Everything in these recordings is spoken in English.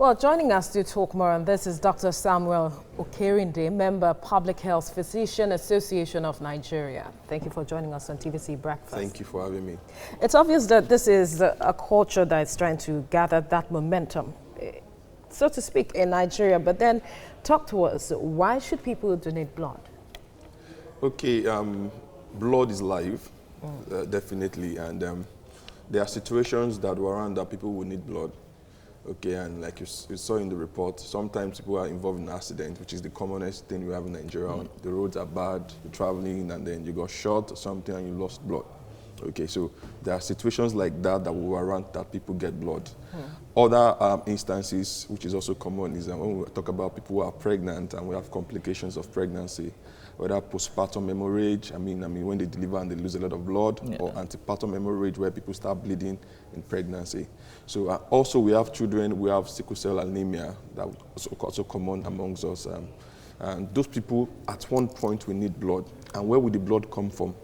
Well, joining us to talk more on this is Dr. Samuel Okerinde, member Public Health Physician Association of Nigeria. Thank you for joining us on TVC Breakfast. Thank you for having me. It's obvious that this is a culture that is trying to gather that momentum, so to speak, in Nigeria. But then talk to us, why should people donate blood? Okay, blood is life, definitely. And there are situations that warrant that people will need blood. Okay, and like you saw in the report, sometimes people are involved in accidents, which is the commonest thing we have in Nigeria. The roads are bad, you're traveling, and then you got shot or something and you lost blood. Okay, so there are situations like that that will warrant that people get blood. Other instances, which is also common, is when we talk about people who are pregnant and we have complications of pregnancy, whether postpartum hemorrhage, I mean when they deliver and they lose a lot of blood, or antepartum hemorrhage where people start bleeding in pregnancy. So also we have children, we have sickle cell anemia that is also common amongst us. And those people at one point will need blood. And where will the blood come from?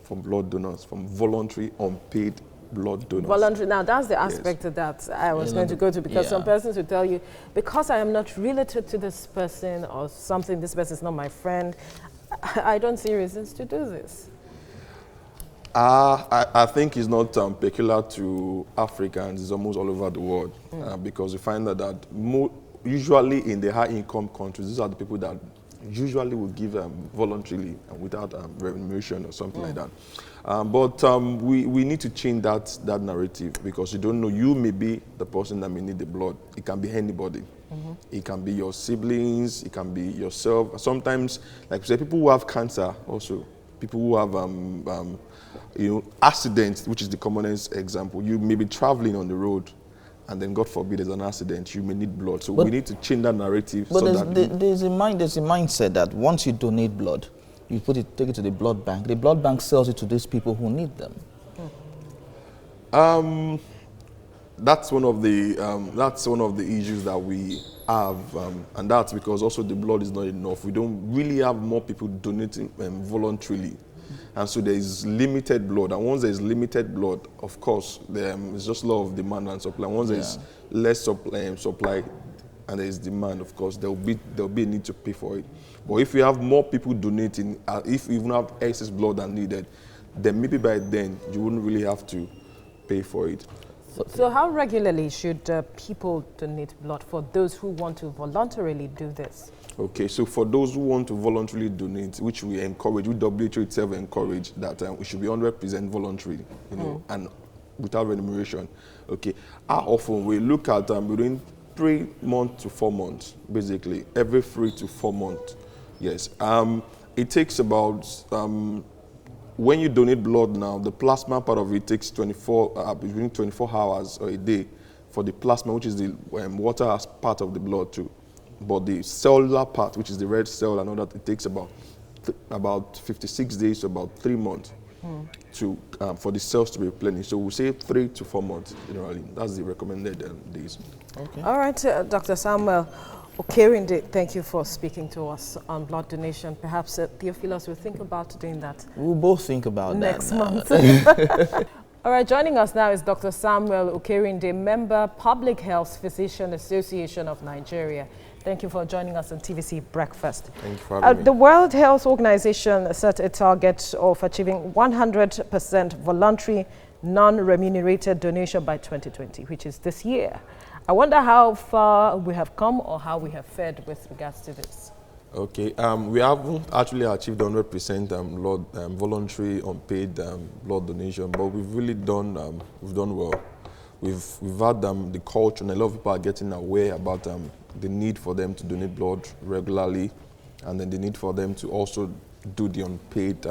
From blood donors, from voluntary unpaid blood donors. Voluntary. Now, that's the aspect of that I was going to go to, because some persons will tell you, because I am not related to this person or something, this person is not my friend, I don't see reasons to do this. I think it's not peculiar to Africans, it's almost all over the world, because you find that usually in the high-income countries, these are the people that usually will give voluntarily and without remuneration or something like that. But we need to change that narrative, because you don't know, you may be the person that may need the blood. It can be anybody. It can be your siblings, it can be yourself. Sometimes, like we say, people who have cancer also, people who have accidents, which is the commonest example. You may be traveling on the road, and then God forbid there's an accident, you may need blood. So we need to change that narrative. But there's a mindset that once you donate blood, you take it to the blood bank. The blood bank sells it to these people who need them. That's one of the issues that we have, and that's because also the blood is not enough. We don't really have more people donating voluntarily. And so there is limited blood, and once there is limited blood, of course, it's just law of demand and supply. Once there is less supply and there is demand, of course, there will be a need to pay for it. But if you have more people donating, if you even have excess blood than needed, then maybe by then you wouldn't really have to pay for it. So how regularly should people donate blood for those who want to voluntarily do this? Okay, so for those who want to voluntarily donate, which we encourage, WHO itself encourage that it should be 100% voluntary, and without remuneration. Okay, how often we look at within 3 months to 4 months, basically every 3 to 4 months. Yes, it takes about when you donate blood now, the plasma part of it takes between 24 hours or a day for the plasma, which is the water as part of the blood too. But the cellular part, which is the red cell and all that, it takes about 56 days to about 3 months for the cells to be replenished. So we'll say 3 to 4 months generally. That's the recommended days. Okay. All right, Dr. Samuel Okerinde, thank you for speaking to us on blood donation. Perhaps Theophilus will think about doing that. We'll both think about next that month. All right, joining us now is Dr. Samuel Okerinde, member Public Health Physician Association of Nigeria. Thank you for joining us on TVC Breakfast. Thank you for having me. The World Health Organization set a target of achieving 100% voluntary, non-remunerated donation by 2020, which is this year. I wonder how far we have come or how we have fared with regards to this. Okay, we haven't actually achieved 100% voluntary, unpaid blood donation, but we've really done well. We've had the culture, and a lot of people are getting aware about the need for them to donate blood regularly, and then the need for them to also do the unpaid,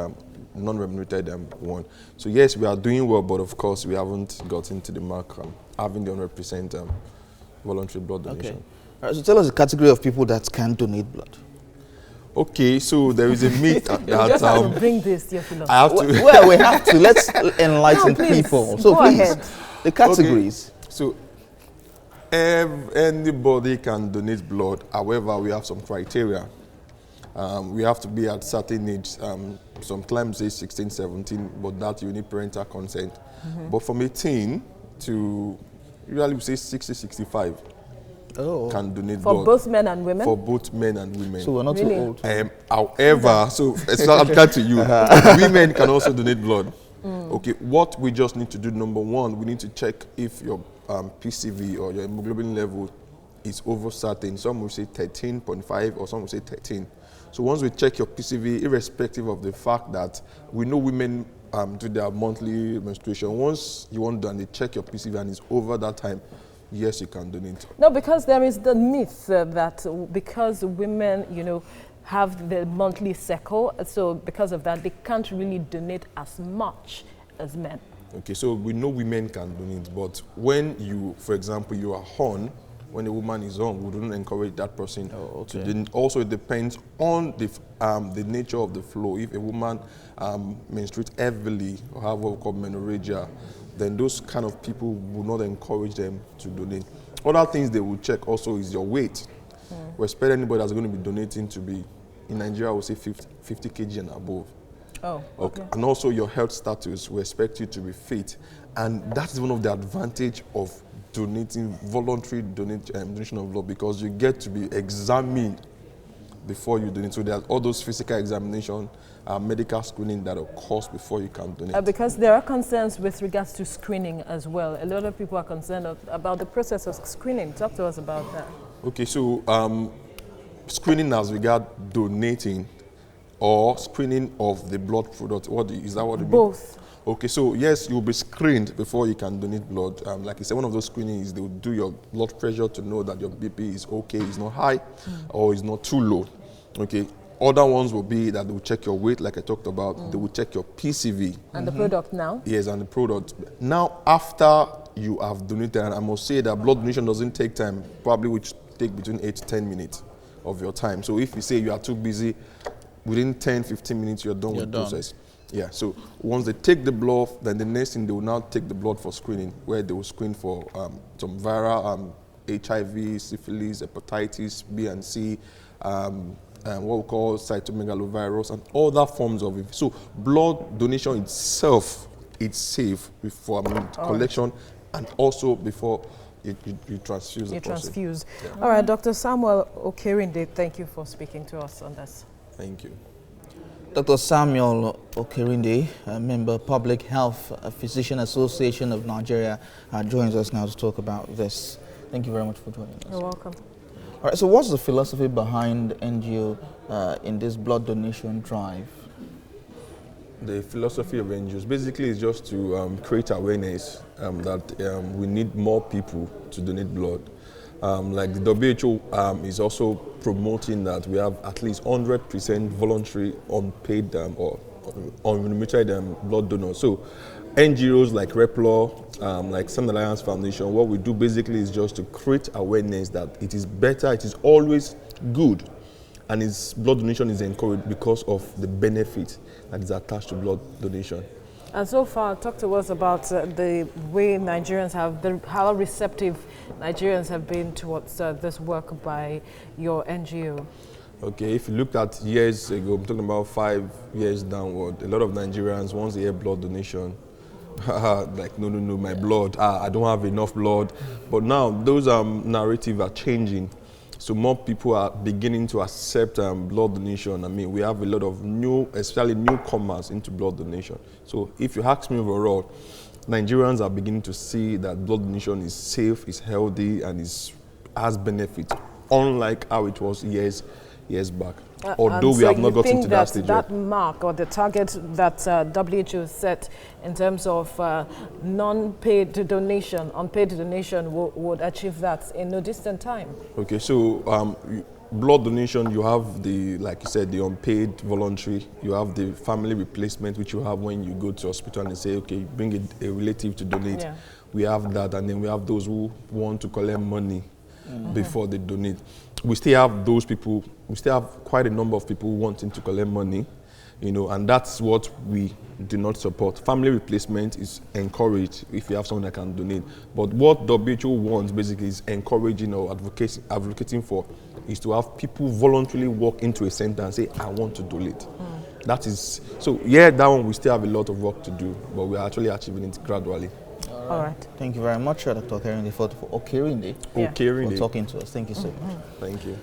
non-remunerated one. So yes, we are doing well, but of course we haven't gotten to the mark having the 100% voluntary blood donation. Okay. All right, so tell us the category of people that can donate blood. Okay, so there is a myth that you just have to bring this, Theophilus. I have to. Well, we have to. Let's enlighten people. So go ahead. The categories. Okay. So anybody can donate blood. However, we have some criteria. We have to be at certain age. Some claims say 16, 17, but that you need parental consent. But from 18 to usually we say 60, 65. can donate For blood. both men and women? For both men and women. So we're not Really? too old. However, so it's not applied to you. Women can also donate blood. Okay, what we just need to do, number one, we need to check if your PCV or your hemoglobin level is over certain. Some will say 13.5 or some will say 13. So once we check your PCV, irrespective of the fact that we know women do their monthly menstruation, once you want done, they check your PCV and it's over that time, yes, you can donate. No, because there is the myth that because women, have the monthly cycle, so because of that, they can't really donate as much as men. Okay, so we know women can donate, but when you, for example, you are on, when a woman is on, we don't encourage that person to donate. Also, it depends on the nature of the flow. If a woman menstruates heavily or have what we call menorrhagia, then those kind of people will not encourage them to donate. Other things they will check also is your weight. We expect anybody that's going to be donating to be, in Nigeria, I would say 50 kg and above. Oh, okay. And also your health status, we expect you to be fit. And that is one of the advantage of donating, voluntary donation of blood, because you get to be examined before you donate. So there's all those physical examination, medical screening that occurs before you can donate. Because there are concerns with regards to screening as well. A lot of people are concerned about the process of screening. Talk to us about that. Okay, so screening as regard donating or screening of the blood product, is that what you mean? Both. Okay, so yes, you'll be screened before you can donate blood. Like I said, one of those screenings is they will do your blood pressure to know that your BP is okay, it's not high, or it's not too low. Okay. Other ones will be that they will check your weight, like I talked about. They will check your PCV. And the product now? Yes, and the product. Now, after you have donated, and I must say that blood donation doesn't take time, probably which take between 8 to 10 minutes of your time. So if you say you are too busy, within 10, 15 minutes, you're done with the process. Yeah, so once they take the blood, then the next thing, they will now take the blood for screening, where they will screen for some viral, HIV, syphilis, hepatitis B and C, what we call cytomegalovirus, and other forms of it. So blood donation itself, it's safe before collection and also before you transfuse the person. Transfuse. Yeah. All right, Dr. Samuel Okerinde, thank you for speaking to us on this. Thank you. Dr. Samuel Okerinde, a member Public Health Physician Association of Nigeria, joins us now to talk about this. Thank you very much for joining us. You're welcome. All right, so what's the philosophy behind NGO in this blood donation drive? The philosophy of NGOs basically is just to create awareness that we need more people to donate blood. Like the WHO is also promoting that we have at least 100% voluntary, unpaid or unremunerated blood donors. So NGOs like Replo, like Sun Alliance Foundation, what we do basically is just to create awareness that it is better, it is always good, and blood donation is encouraged because of the benefit that is attached to blood donation. And so far, talk to us about the way Nigerians how receptive Nigerians have been towards this work by your NGO. Okay, if you looked at years ago, I'm talking about 5 years downward, a lot of Nigerians, once they hear blood donation, like, no, my blood, I don't have enough blood. But now, those narratives are changing. So more people are beginning to accept blood donation. I mean, we have a lot of especially newcomers into blood donation. So if you ask me overall, Nigerians are beginning to see that blood donation is safe, is healthy, and has benefit, unlike how it was years back. Although we have not gotten to that stage yet. That mark or the target that WHO set in terms of unpaid donation would achieve that in no distant time. Okay, so blood donation, you have like you said, the unpaid voluntary, you have the family replacement, which you have when you go to hospital and they say, okay, bring a relative to donate. Yeah. We have that, and then we have those who want to collect money before they donate. We still have those people, we still have quite a number of people wanting to collect money, and that's what we do not support. Family replacement is encouraged if you have someone that can donate. But what WHO wants basically is encouraging or advocating for is to have people voluntarily walk into a center and say, I want to donate. That is, so yeah, that one we still have a lot of work to do, but we're actually achieving it gradually. All All right. Thank you very much, Dr. Okerinde, for Yeah. talking to us. Thank you so much. Thank you.